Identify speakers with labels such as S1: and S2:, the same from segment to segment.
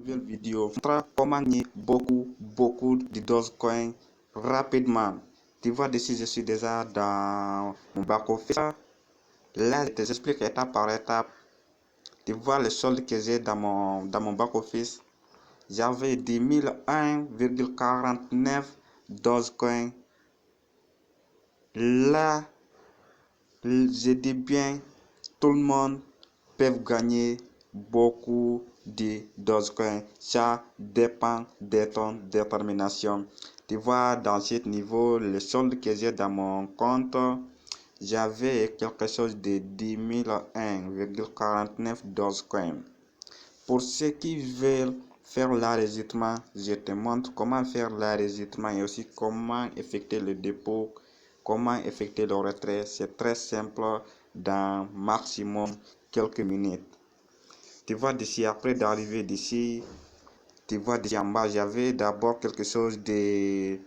S1: nouvelle vidéo montre comment gagner beaucoup de Dogecoin rapidement. Tu vois ici, je suis déjà dans mon back office. Là, je t'explique étape par étape. Tu vois le solde que j'ai dans mon back office. J'avais 10 001,49 Dogecoin. Là, je dis bien, tout le monde peut gagner beaucoup de Dogecoin. Ça dépend de ton détermination. Tu vois, dans ce niveau, le solde que j'ai dans mon compte, j'avais quelque chose de 10 001,49 Dogecoin. Pour ceux qui veulent faire l'enregistrement, je te montre comment faire l'enregistrement et aussi comment effectuer le dépôt, comment effectuer le retrait. C'est très simple dans maximum quelques minutes. Tu vois d'ici, après d'arriver d'ici, tu vois d'ici en bas, j'avais d'abord quelque chose de...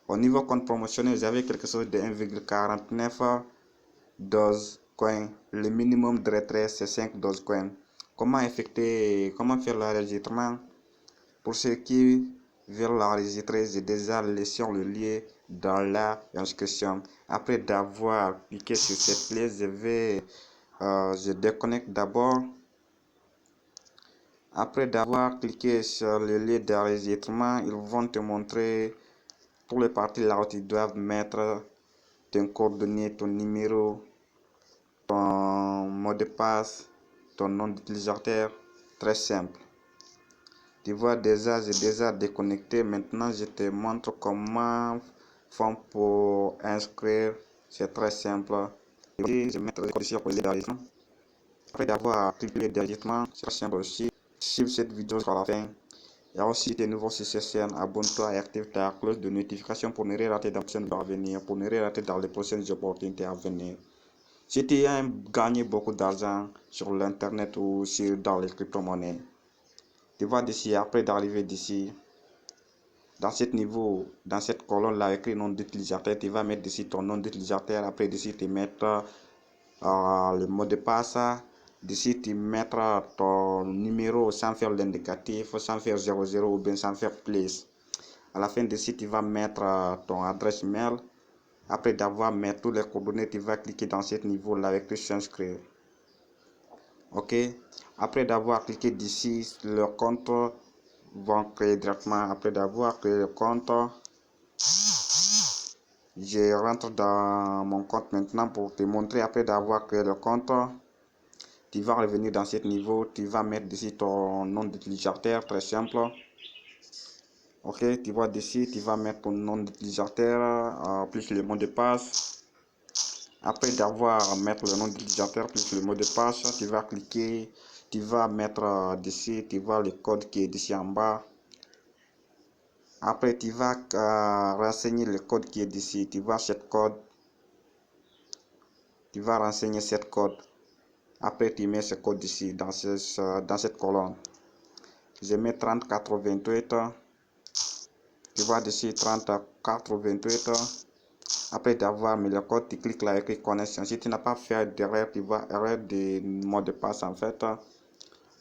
S1: Au niveau compte promotionnel, j'avais quelque chose de 1,49 Dogecoin. Le minimum de retrait, c'est 5 Dogecoin. Comment faire l'enregistrement? Pour ceux qui veulent l'enregistrer, j'ai déjà laissé le lien dans la description. Après d'avoir cliqué sur cette clé, je déconnecte d'abord. Après d'avoir cliqué sur le lien d'enregistrement, ils vont te montrer pour les parties là où tu dois mettre tes coordonnées, ton numéro, ton mot de passe, ton nom d'utilisateur. Très simple. Tu vois déjà, j'ai déjà déconnecté. Maintenant, je te montre comment faire pour inscrire. C'est très simple. Et je vais mettre les conditions pour l'enregistrement. Après d'avoir cliqué l'enregistrement, c'est très simple aussi. Suive cette vidéo jusqu'à la fin. Et aussi, des nouveaux sur cette chaîne, abonne-toi et active ta cloche de notification pour ne rien rater dans les prochaines vidéos à venir, pour ne rien rater dans les prochaines opportunités à venir. Si tu aimes gagner beaucoup d'argent sur l'internet ou dans les crypto-monnaies, tu vois d'ici, après d'arriver d'ici, dans ce niveau, dans cette colonne là écrit nom d'utilisateur, tu vas mettre ici ton nom d'utilisateur. Après d'ici, tu mettras le mot de passe. D'ici, tu mettras ton numéro sans faire l'indicatif, sans faire 00 ou bien sans faire plus. À la fin d'ici, tu vas mettre ton adresse mail. Après d'avoir mis tous les coordonnées, tu vas cliquer dans ce niveau là avec s'inscrire. Ok, après d'avoir cliqué d'ici, le compte vont créer directement. Après d'avoir créé le compte, je rentre dans mon compte maintenant pour te montrer. Après d'avoir créé le compte, tu vas revenir dans ce niveau. Tu vas mettre ici ton nom d'utilisateur, très simple. Ok, tu vois d'ici, tu vas mettre ton nom d'utilisateur plus le mot de passe. Après d'avoir mettre le nom d'utilisateur plus le mot de passe, tu vas cliquer, tu vas mettre d'ici, tu vois le code qui est d'ici en bas. Après, tu vas renseigner le code qui est d'ici. Tu vois cette code. Tu vas renseigner cette code. Après, tu mets ce code ici dans cette colonne. Je mets 3088. Tu vois d'ici 3088. Après d'avoir mis le code, tu cliques là écrit connexion. Si tu n'as pas fait d'erreur, tu vas erreur de mot de passe en fait.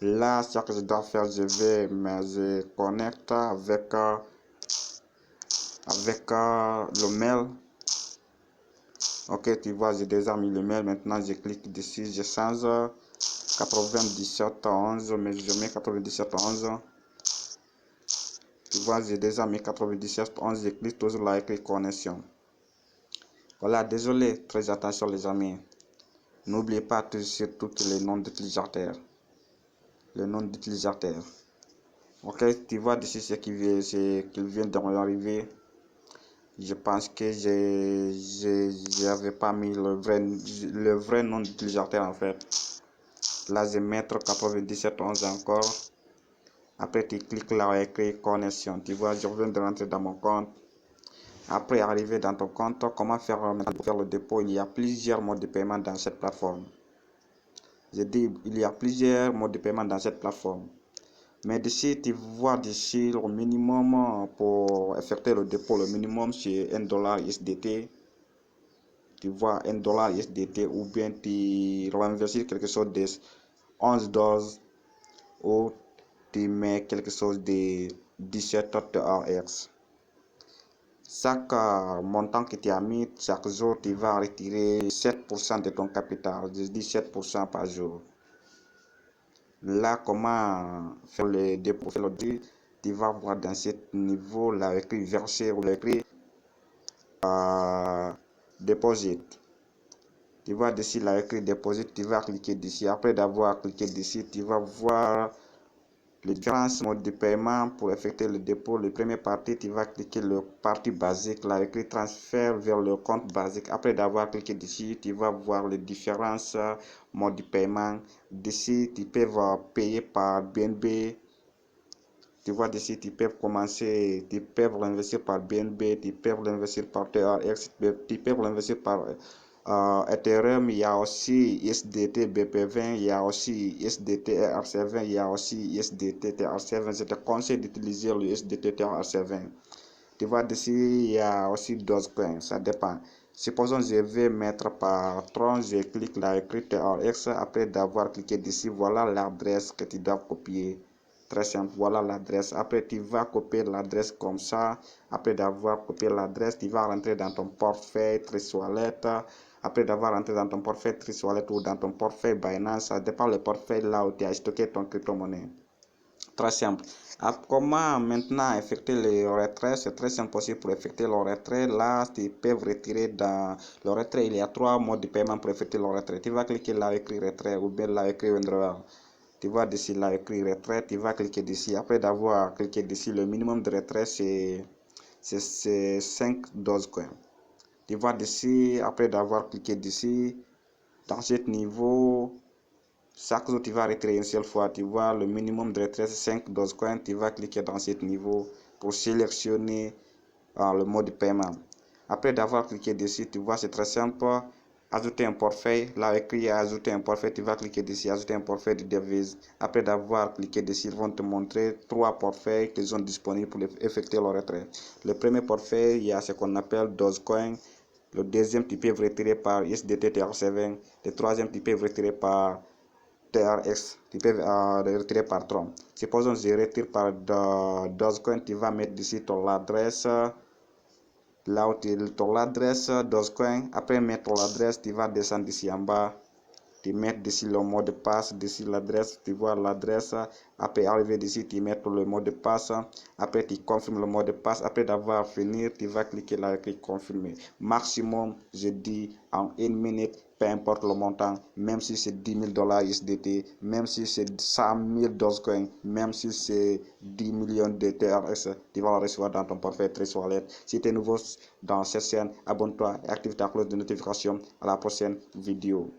S1: Là, ce que je dois faire, je connecte avec le mail. Ok, tu vois, j'ai déjà mis le mail. Maintenant, je clique dessus, je change 9711, mais je mets 9711. Tu vois, j'ai déjà mis 9711. Je clique toujours là écrit connexion. Voilà, désolé, très attention les amis. N'oubliez pas surtout les noms d'utilisateurs. Le nom d'utilisateur. Ok, tu vois d'ici ce qui vient d'arriver. Je pense que j'avais pas mis le vrai nom d'utilisateur en fait. Là, je vais mettre 9711 encore. Après, tu cliques là écrit connexion. Tu vois, je viens de rentrer dans mon compte. Après, arriver dans ton compte, comment faire le dépôt? Il y a plusieurs modes de paiement dans cette plateforme. Je dis, il y a plusieurs modes de paiement dans cette plateforme. Mais d'ici, tu vois d'ici le minimum pour effectuer le dépôt, le minimum c'est $1 USDT. Tu vois $1 USDT ou bien tu renverser quelque chose de 11 dollars ou tu mets quelque chose de 17 TRX. Chaque montant que tu as mis, chaque jour, tu vas retirer 7% de ton capital. Je dis 7% par jour. Là, comment faire le dépôt? Tu vas voir dans ce niveau, là, écrit verser ou écrit deposit. Tu vas dessus, là, écrit deposit, tu vas cliquer dessus. Après d'avoir cliqué dessus, tu vas voir les différents modes de paiement pour effectuer le dépôt. Le premier partie, tu vas cliquer le partie basique, là, écrit transfert vers le compte basique. Après d'avoir cliqué dessus, tu vas voir les différents modes de paiement. D'ici, tu peux payer par BNB. Tu vois d'ici, tu peux commencer, tu peux l'investir par BNB, tu peux l'investir par TRX, tu peux l'investir par Ethereum, il y a aussi USDT BP20, il y a aussi USDT ERC20, il y a aussi USDT TRC20. Je te conseille d'utiliser le USDT TRC20. Tu vois d'ici, il y a aussi Dogecoin, ça dépend. Supposons je vais mettre par Tron, je clique là, écrit TRX. Après d'avoir cliqué d'ici, voilà l'adresse que tu dois copier. Très simple, voilà l'adresse. Après, tu vas copier l'adresse comme ça. Après d'avoir copié l'adresse, tu vas rentrer dans ton portefeuille Trust Wallet. Après d'avoir rentré dans ton portefeuille Trust Wallet ou dans ton portefeuille Binance, ça dépend le portefeuille là où tu as stocké ton crypto-monnaie. Très simple. Comment maintenant effectuer le retrait? C'est très simple aussi pour effectuer le retrait. Là, tu peux retirer dans le retrait. Il y a 3 modes de paiement pour effectuer le retrait. Tu vas cliquer là, écrit retrait ou bien là, écrit withdrawal. Tu vas dessus là, écrit retrait. Tu vas cliquer dessus. Après d'avoir cliqué dessus, le minimum de retrait, c'est 5 Dogecoin. Tu vas dessus. Après d'avoir cliqué dessus, dans ce niveau, chaque jour, tu vas retirer une seule fois. Tu vois, le minimum de retrait, c'est 5 Dogecoin. Tu vas cliquer dans ce niveau pour sélectionner le mode de paiement. Après d'avoir cliqué dessus, tu vois, c'est très simple. Ajouter un portefeuille. Là, écrit ajouter un portefeuille. Tu vas cliquer dessus, ajouter un portefeuille de devises. Après d'avoir cliqué dessus, ils vont te montrer 3 portefeuilles qui sont disponibles pour effectuer le retrait. Le premier portefeuille, il y a ce qu'on appelle Dogecoin. Le deuxième, tu peux retirer par USDT TRC20. Le troisième, tu peux retirer par TRX, tu peux retirer par Tron. Supposons que je retire par Dogecoin, tu vas mettre ici ton adresse. Là où ton adresse Dogecoin, après mettre ton adresse, tu vas descendre ici en bas. Tu mets ici le mot de passe, d'ici l'adresse, tu vois l'adresse. Après arriver d'ici, tu mets le mot de passe. Après, tu confirmes le mot de passe. Après d'avoir fini, tu vas cliquer là, cliquer confirmer. Maximum, je dis en 1 minute, peu importe le montant, même si c'est $10,000 USDT, même si c'est 100,000 Dogecoin, même si c'est 10 millions de TRS, tu vas le recevoir dans ton portefeuille Trust Wallet. Si tu es nouveau dans cette chaîne, abonne-toi et active ta cloche de notification. À la prochaine vidéo.